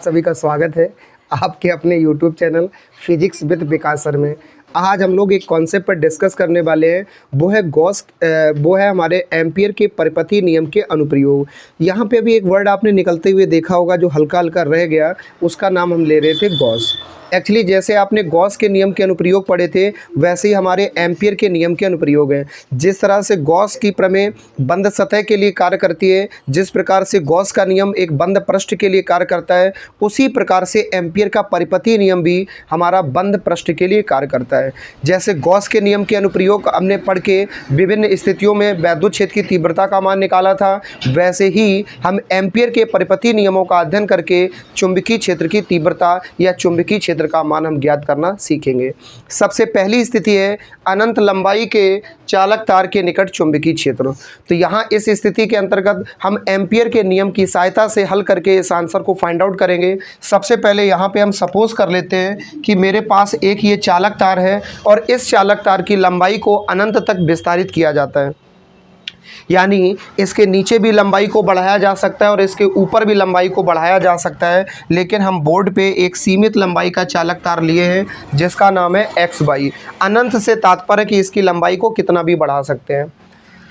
सभी का स्वागत है आपके अपने YouTube channel physics with Vikas sir में। आज हम लोग एक कॉन्सेप्ट पर डिस्कस करने वाले हैं, वो है हमारे एम्पियर के परिपथी नियम के अनुप्रयोग। यहाँ पे अभी एक वर्ड आपने निकलते हुए देखा होगा जो हल्का हल्का रह गया, उसका नाम हम ले रहे थे गॉस। एक्चुअली जैसे आपने गॉस के नियम के अनुप्रयोग पढ़े थे, वैसे ही हमारे एम्पियर के नियम के अनुप्रयोग हैं। जिस तरह से गॉस की प्रमेय बंद सतह के लिए कार्य करती है, जिस प्रकार से गॉस का नियम एक बंद पृष्ठ के लिए कार्य करता है, उसी प्रकार से एम्पियर का परिपथी नियम भी हमारा बंद पृष्ठ के लिए कार्य करता है। जैसे गॉस के नियम के अनुप्रयोग हमने पढ़ के विभिन्न स्थितियों में विद्युत क्षेत्र की तीव्रता का मान निकाला था, वैसे ही हम एम्पियर के परिपथी नियमों का अध्ययन करके चुंबकीय क्षेत्र की तीव्रता या चुंबकीय क्षेत्र का मान हम ज्ञात करना सीखेंगे। सबसे पहली स्थिति है अनंत लंबाई के चालक तार के निकट चुंबकीय क्षेत्र। तो यहाँ इस स्थिति के अंतर्गत हम एम्पियर के नियम की सहायता से हल करके इस आंसर को फाइंड आउट करेंगे। सबसे पहले यहाँ पे हम सपोज कर लेते हैं कि मेरे पास एक ये चालक तार है और इस चालक तार की लंबाई को अनंत तक विस्तारित किया जाता है, यानी इसके नीचे भी लंबाई को बढ़ाया जा सकता है और इसके ऊपर भी लंबाई को बढ़ाया जा सकता है, लेकिन हम बोर्ड पे एक सीमित लंबाई का चालक तार लिए हैं जिसका नाम है एक्स वाई। अनंत से तात्पर्य कि इसकी लंबाई को कितना भी बढ़ा सकते हैं।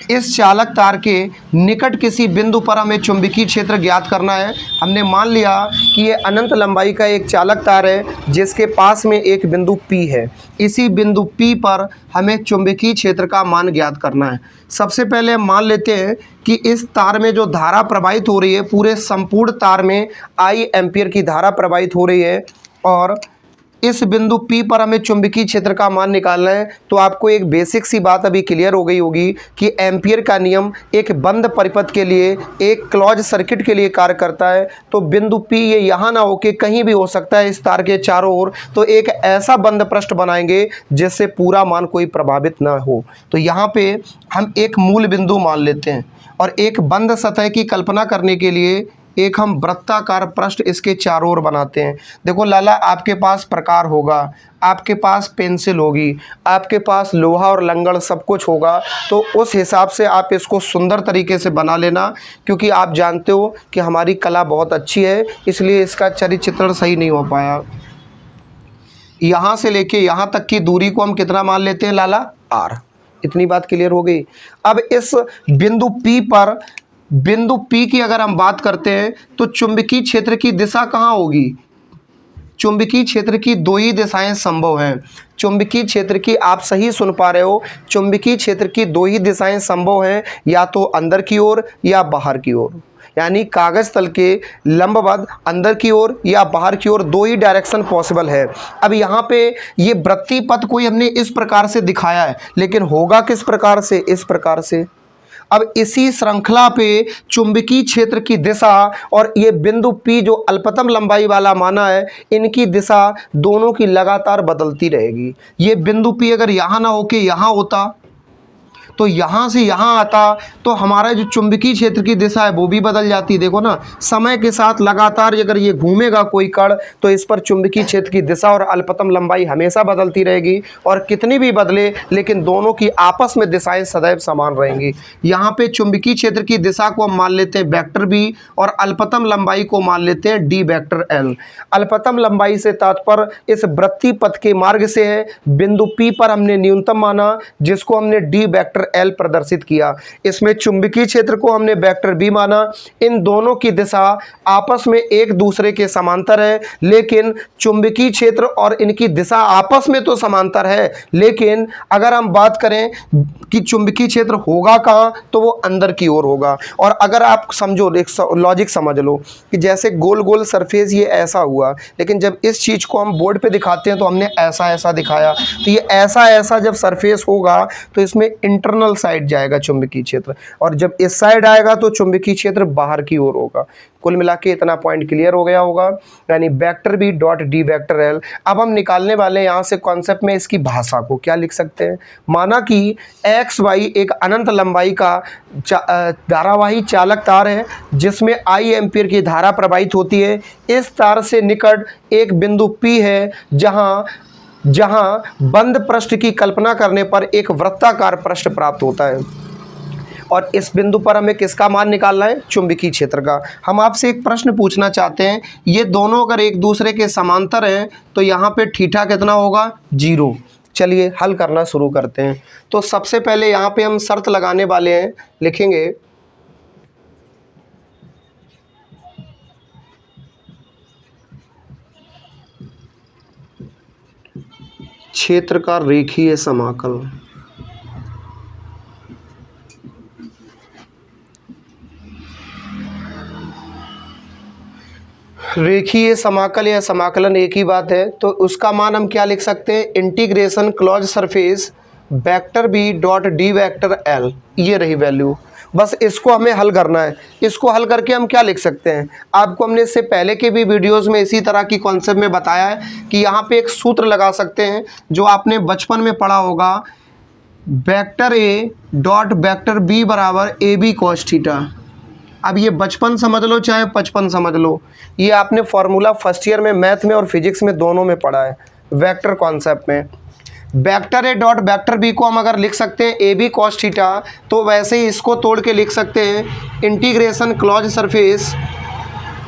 इस चालक तार के निकट किसी बिंदु पर हमें चुंबकीय क्षेत्र ज्ञात करना है। हमने मान लिया कि ये अनंत लंबाई का एक चालक तार है जिसके पास में एक बिंदु P है। इसी बिंदु P पर हमें चुंबकीय क्षेत्र का मान ज्ञात करना है। सबसे पहले हम मान लेते हैं कि इस तार में जो धारा प्रवाहित हो रही है, पूरे संपूर्ण तार में I एम्पियर की धारा प्रवाहित हो रही है और इस बिंदु P पर हमें चुंबकीय क्षेत्र का मान निकालना है। तो आपको एक बेसिक सी बात अभी क्लियर हो गई होगी कि एम्पियर का नियम एक बंद परिपथ के लिए, एक क्लोज सर्किट के लिए कार्य करता है। तो बिंदु P ये यहाँ ना होके कहीं भी हो सकता है इस तार के चारों ओर, तो एक ऐसा बंद पृष्ठ बनाएंगे जिससे पूरा मान कोई प्रभावित ना हो। तो यहाँ पे हम एक मूल बिंदु मान लेते हैं और एक बंद सतह की कल्पना करने के लिए एक हम वृत्ताकार पृष्ठ इसके चारों ओर बनाते हैं। देखो लाला, आपके पास प्रकार होगा, आपके पास पेंसिल होगी, आपके पास लोहा और लंगड़ सब कुछ होगा, तो उस हिसाब से आप इसको सुंदर तरीके से बना लेना, क्योंकि आप जानते हो कि हमारी कला बहुत अच्छी है, इसलिए इसका चरित्र चित्रण सही नहीं हो पाया। यहाँ से लेके यहाँ तक की दूरी को हम कितना मान लेते हैं लाला? R। इतनी बात क्लियर हो गई। अब इस बिंदु P की अगर हम बात करते हैं तो चुंबकीय क्षेत्र की दिशा कहाँ होगी? चुंबकीय क्षेत्र की दो ही दिशाएं संभव हैं। चुंबकीय क्षेत्र की, आप सही सुन पा रहे हो, चुंबकीय क्षेत्र की दो ही दिशाएं संभव हैं, या तो अंदर की ओर या बाहर की ओर। यानी कागज तल के लंबवत अंदर की ओर या बाहर की ओर दो ही डायरेक्शन पॉसिबल है। अब यहाँ पे ये वृत्तीय पथ कोई हमने इस प्रकार से दिखाया है, लेकिन होगा किस प्रकार से? इस प्रकार से। अब इसी श्रृंखला पे चुंबकीय क्षेत्र की दिशा और ये बिंदु P जो अल्पतम लंबाई वाला माना है, इनकी दिशा दोनों की लगातार बदलती रहेगी। ये बिंदु P अगर यहाँ ना होके यहाँ होता तो यहाँ से यहाँ आता तो हमारा जो चुंबकीय क्षेत्र की दिशा है वो भी बदल जाती। देखो ना, समय के साथ लगातार अगर ये घूमेगा कोई कण तो इस पर चुंबकीय क्षेत्र की दिशा और अल्पतम लंबाई हमेशा बदलती रहेगी, और कितनी भी बदले लेकिन दोनों की आपस में दिशाएं सदैव समान रहेंगी। यहाँ पे चुंबकीय क्षेत्र की दिशा को हम मान लेते हैं वेक्टर B और अल्पतम लंबाई को मान लेते हैं D वेक्टर L। अल्पतम लंबाई से तात्पर्य इस वृत्तीय पथ के मार्ग से है। बिंदु P पर हमने न्यूनतम माना जिसको हमने D वेक्टर L प्रदर्शित किया। इसमें चुंबकीय क्षेत्र को हमने वेक्टर B माना। इन दोनों की दिशा आपस में एक दूसरे के समांतर है, लेकिन चुंबकीय क्षेत्र और इनकी दिशा आपस में तो समांतर है, लेकिन अगर हम बात करें कि चुंबकीय क्षेत्र होगा कहाँ, तो वो अंदर की ओर होगा। और अगर आप समझो, एक लॉजिक समझ लो कि जैसे गोल गोल सरफेस ये ऐसा हुआ, लेकिन जब इस चीज़ को हम बोर्ड पे दिखाते हैं तो हमने ऐसा ऐसा दिखाया, तो ये ऐसा ऐसा जब सरफेस होगा तो इसमें इंटरनल साइड जाएगा चुंबकीय क्षेत्र, और जब इस साइड आएगा तो चुंबकीय क्षेत्र बाहर की ओर होगा। कुल मिला के इतना पॉइंट क्लियर हो गया होगा, यानी vector B dot D vector L। अब हम निकालने वाले यहाँ से कॉन्सेप्ट में इसकी भाषा को क्या लिख सकते हैं। माना कि XY एक अनंत लंबाई का धारावाही चालक तार है जिसमें I एम्पियर की धारा प्रवाहित होती है। इस तार से निकट एक बिंदु P है जहां बंद पृष्ठ की कल्पना करने पर एक वृत्ताकार पृष्ठ प्राप्त होता है। और इस बिंदु पर हमें किसका मान निकालना है, चुंबकीय क्षेत्र का। हम आपसे एक प्रश्न पूछना चाहते हैं, ये दोनों अगर एक दूसरे के समांतर हैं तो यहाँ पे थीटा कितना होगा, 0। चलिए हल करना शुरू करते हैं। तो सबसे पहले यहाँ पे हम शर्त लगाने वाले हैं, लिखेंगे क्षेत्र का रेखीय समाकल। रेखीय समाकल या समाकलन एक ही बात है, तो उसका मान हम क्या लिख सकते हैं, integration close surface vector B dot D vector L, ये रही वैल्यू। बस इसको हमें हल करना है। इसको हल करके हम क्या लिख सकते हैं, आपको हमने इससे पहले के भी वीडियोस में इसी तरह की कॉन्सेप्ट में बताया है कि यहाँ पे एक सूत्र लगा सकते हैं जो आपने बचपन में पढ़ा होगा, vector A dot vector B बराबर ए बी कॉस थीटा। अब ये बचपन समझ लो चाहे 55 समझ लो, ये आपने फॉर्मूला फर्स्ट ईयर में मैथ में और फिजिक्स में दोनों में पढ़ा है, वेक्टर कॉन्सेप्ट में। Vector A dot vector B को हम अगर लिख सकते हैं ए बी कॉस थीटा, तो वैसे ही इसको तोड़ के लिख सकते हैं integration close surface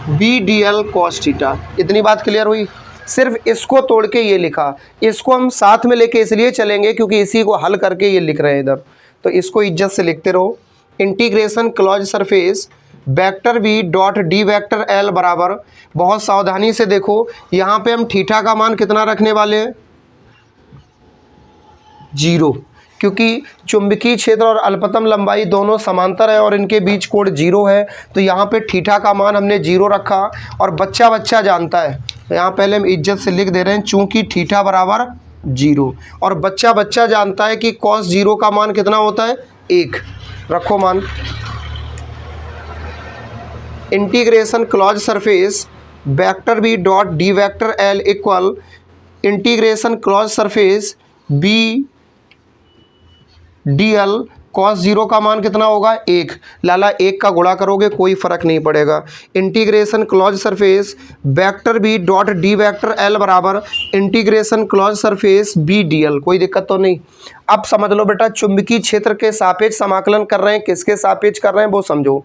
B D L cos theta. इतनी बात क्लियर हुई। सिर्फ इसको तोड़ के ये लिखा, इसको हम साथ में लेके इसलिए चलेंगे क्योंकि इसी को हल करके ये लिख रहे हैं इधर, तो इसको इज्जत से लिखते रहो। Integration close surface vector B dot D vector L बराबर, बहुत सावधानी से देखो, यहाँ पे हम थीटा का मान कितना रखने वाले हैं, 0, क्योंकि चुंबकीय क्षेत्र और अल्पतम लंबाई दोनों समांतर है और इनके बीच कोण 0 है, तो यहाँ पे थीटा का मान हमने 0 रखा। और बच्चा जानता है, तो यहाँ पहले हम इज्जत से लिख दे रहे हैं चूंकि थीटा बराबर 0, और बच्चा जानता है कि कॉस 0 का मान कितना होता है, 1। रखो मान। Integration close surface vector B dot D vector L equal integration close surface B D L cos 0 का मान कितना होगा, 1। लाला 1 का गुणा करोगे कोई फ़र्क नहीं पड़ेगा। Integration close surface vector B dot D vector L बराबर integration close surface B D L, कोई दिक्कत तो नहीं। अब समझ लो बेटा, चुंबकीय क्षेत्र के सापेक्ष समाकलन कर रहे हैं, किसके सापेक्ष कर रहे हैं वो समझो।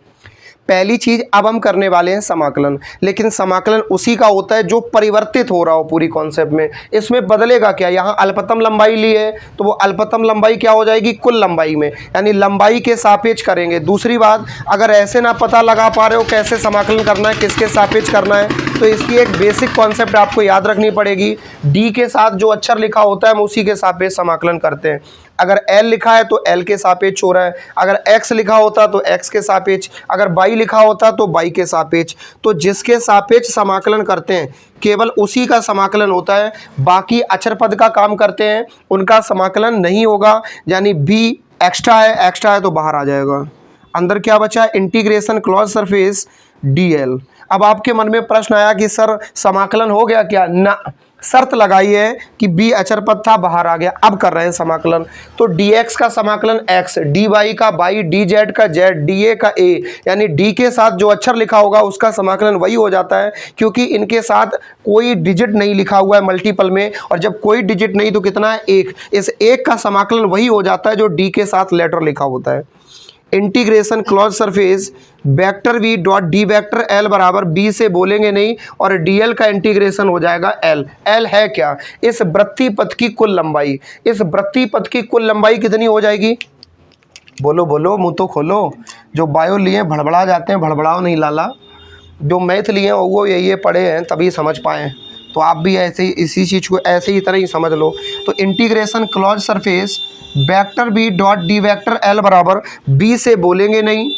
पहली चीज़ अब हम करने वाले हैं समाकलन, लेकिन समाकलन उसी का होता है जो परिवर्तित हो रहा हो पूरी कॉन्सेप्ट में। इसमें बदलेगा क्या, यहाँ अल्पतम लंबाई ली है तो वो अल्पतम लंबाई क्या हो जाएगी, कुल लंबाई में, यानी लंबाई के सापेक्ष करेंगे। दूसरी बात, अगर ऐसे ना पता लगा पा रहे हो कैसे समाकलन करना है, किसके सापेक्ष करना है, तो इसकी एक बेसिक कॉन्सेप्ट आपको याद रखनी पड़ेगी। डी के साथ जो अक्षर लिखा होता है हम उसी के सापेक्ष समाकलन करते हैं। अगर एल लिखा है तो एल के सापेक्ष हो रहा है, अगर एक्स लिखा होता तो एक्स के सापेक्ष, अगर बाई लिखा होता तो बाई के सापेक्ष। तो जिसके सापेक्ष समाकलन करते हैं केवल उसी का समाकलन होता है, बाकी अचर पद का काम करते हैं उनका समाकलन नहीं होगा। यानी बी एक्स्ट्रा है तो बाहर आ जाएगा। अंदर क्या बचा, integration close surface D L. अब आपके मन में प्रश्न आया कि सर समाकलन हो गया क्या, ना, शर्त लगाई है कि बी अचर पद था बाहर आ गया। अब कर रहे हैं समाकलन, तो dx का समाकलन x, dy का y, dz का z, dA का a, यानी d के साथ जो अक्षर लिखा होगा उसका समाकलन वही हो जाता है, क्योंकि इनके साथ कोई डिजिट नहीं लिखा हुआ है मल्टीपल में, और जब कोई डिजिट नहीं तो कितना है, 1। इस 1 का समाकलन वही हो जाता है जो d के साथ लेटर लिखा होता है। Integration close surface vector V dot D vector L बराबर बी से बोलेंगे नहीं, और डी एल का इंटीग्रेशन हो जाएगा एल। एल है क्या, इस वृत्तीय पथ की कुल लंबाई। इस वृत्तीय पथ की कुल लंबाई कितनी हो जाएगी, बोलो बोलो, मुंह तो खोलो। जो बायो लिए भड़बड़ा जाते हैं, भड़बड़ाओ नहीं लाला। जो मैथ लिए वो ये पढ़े हैं तभी समझ पाए, तो आप भी ऐसे ही इसी चीज़ को ऐसे ही तरह ही समझ लो। तो integration close surface vector B dot D vector L बराबर बी से बोलेंगे नहीं,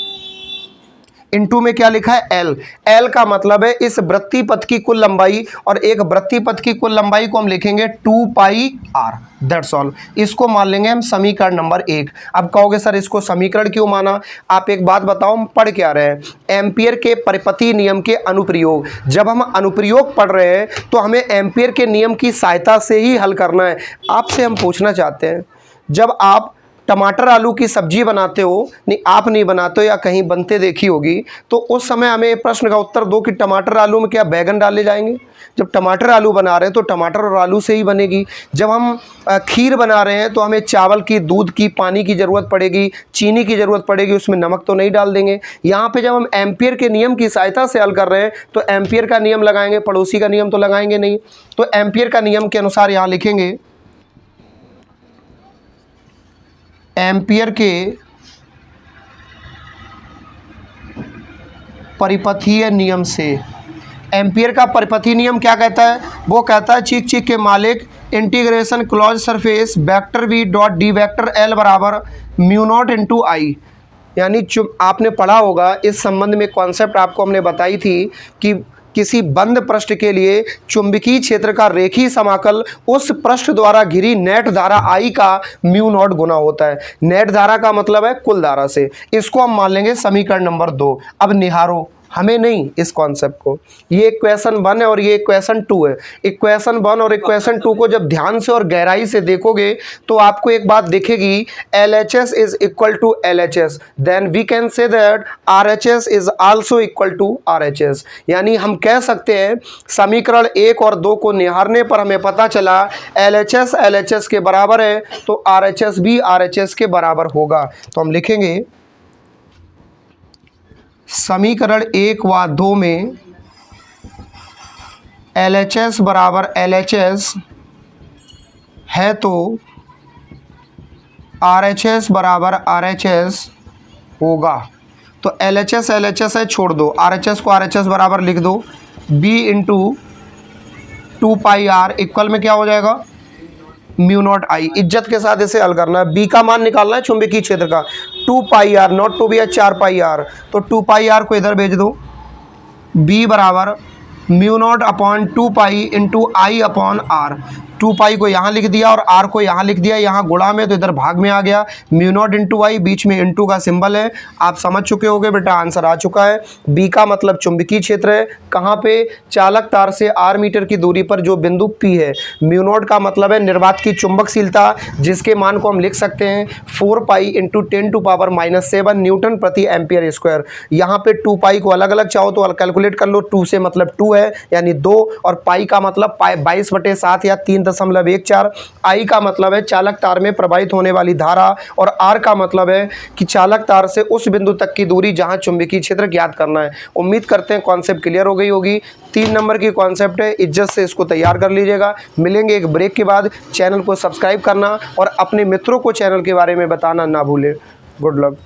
इनटू में क्या लिखा है, एल। एल का मतलब है इस वृत्तीय पथ की कुल लंबाई, और एक वृत्तीय पथ की कुल लंबाई को हम लिखेंगे 2 पाई आर, दैट्स ऑल। इसको मान लेंगे हम समीकरण नंबर 1। अब कहोगे सर इसको समीकरण क्यों माना, आप एक बात बताओ, हम पढ़ क्या रहे हैं, एम्पियर के परिपथीय नियम के अनुप्रयोग। जब हम अनुप्रयोग पढ़ रहे हैं तो हमें एम्पियर के नियम की सहायता से ही हल करना है। आपसे हम पूछना चाहते हैं, जब आप टमाटर आलू की सब्जी बनाते हो, नहीं आप नहीं बनाते हो या कहीं बनते देखी होगी, तो उस समय हमें प्रश्न का उत्तर दो कि टमाटर आलू में क्या बैगन डाले जाएंगे? जब टमाटर आलू बना रहे हैं तो टमाटर और आलू से ही बनेगी। जब हम खीर बना रहे हैं तो हमें चावल की, दूध की, पानी की ज़रूरत पड़ेगी, चीनी की ज़रूरत पड़ेगी, उसमें नमक तो नहीं डाल देंगे। यहाँ पे जब हम एम्पियर के नियम की सहायता से हल कर रहे हैं तो एम्पियर का नियम लगाएंगे, पड़ोसी का नियम तो लगाएंगे नहीं। तो एम्पियर का नियम के अनुसार यहाँ लिखेंगे एम्पियर के परिपथीय नियम से। एम्पियर का परिपथीय नियम क्या कहता है? वो कहता है चीक चीक के मालिक integration clause surface vector V dot D vector L बराबर म्यू नॉट इंटू आई। यानी आपने पढ़ा होगा, इस संबंध में कॉन्सेप्ट आपको हमने बताई थी कि किसी बंद पृष्ठ के लिए चुंबकीय क्षेत्र का रेखीय समाकल उस पृष्ठ द्वारा घिरी नेट धारा आई का म्यू नॉट गुना होता है। नेट धारा का मतलब है कुल धारा से। इसको हम मान लेंगे समीकरण नंबर 2। अब निहारो, हमें नहीं इस कॉन्सेप्ट को। ये इक्वेशन 1 है और ये इक्वेशन 2 है। इक्वेशन 1 और इक्वेशन 2 को जब ध्यान से और गहराई से देखोगे तो आपको एक बात दिखेगी, LHS is equal to LHS, then we can say that RHS is also equal to RHS। यानी हम कह सकते हैं समीकरण 1 और 2 को निहारने पर हमें पता चला LHS LHS के बराबर है तो RHS भी RHS के बराबर होगा। तो हम लिखेंगे समीकरण 1 व 2 में LHS बराबर LHS है तो RHS बराबर RHS होगा। तो LHS LHS है, छोड़ दो, RHS को RHS बराबर लिख दो, B इंटू 2 पाई R इक्वल में क्या हो जाएगा? Mu not I. इज्जत के साथ इसे हल करना है। बी का मान निकालना है चुंबकीय क्षेत्र का, 2 पाई आर, नॉट 2 भी है 4 पाई आर, तो 2 पाई आर को इधर भेज दो। बी बराबर mu naught upon 2 pi into I upon R. 2 pi को यहाँ लिख दिया और आर को यहाँ लिख दिया, यहाँ गुणा में तो इधर भाग में आ गया। म्यू नॉट इंटू आई, बीच में इंटू का सिंबल है। आप समझ चुके होगे बेटा, आंसर आ चुका है। बी का मतलब चुंबकीय क्षेत्र है, कहाँ पे? चालक तार से r मीटर की दूरी पर जो बिंदु P है। म्यू नॉट का मतलब है निर्वात की चुंबकशीलता, जिसके मान को हम लिख सकते हैं 4 पाई इंटू 10⁻⁷ न्यूटन प्रति एम्पियर स्क्वायर। यहाँ पे 2 पाई को अलग अलग चाहो तो कैलकुलेट कर लो। 2 से मतलब 2 है यानी 2, और पाई का मतलब 22/7 या 3.14। आई का मतलब है चालक तार में प्रवाहित होने वाली धारा, और आर का मतलब है कि चालक तार से उस बिंदु तक की दूरी जहां चुंबकीय क्षेत्र ज्ञात करना है। उम्मीद करते हैं कॉन्सेप्ट क्लियर हो गई होगी। 3 नंबर की कॉन्सेप्ट है, इज्जत से इसको तैयार कर लीजिएगा। मिलेंगे एक ब्रेक के बाद। चैनल को सब्सक्राइब करना और अपने मित्रों को चैनल के बारे में बताना ना भूलें। Good luck.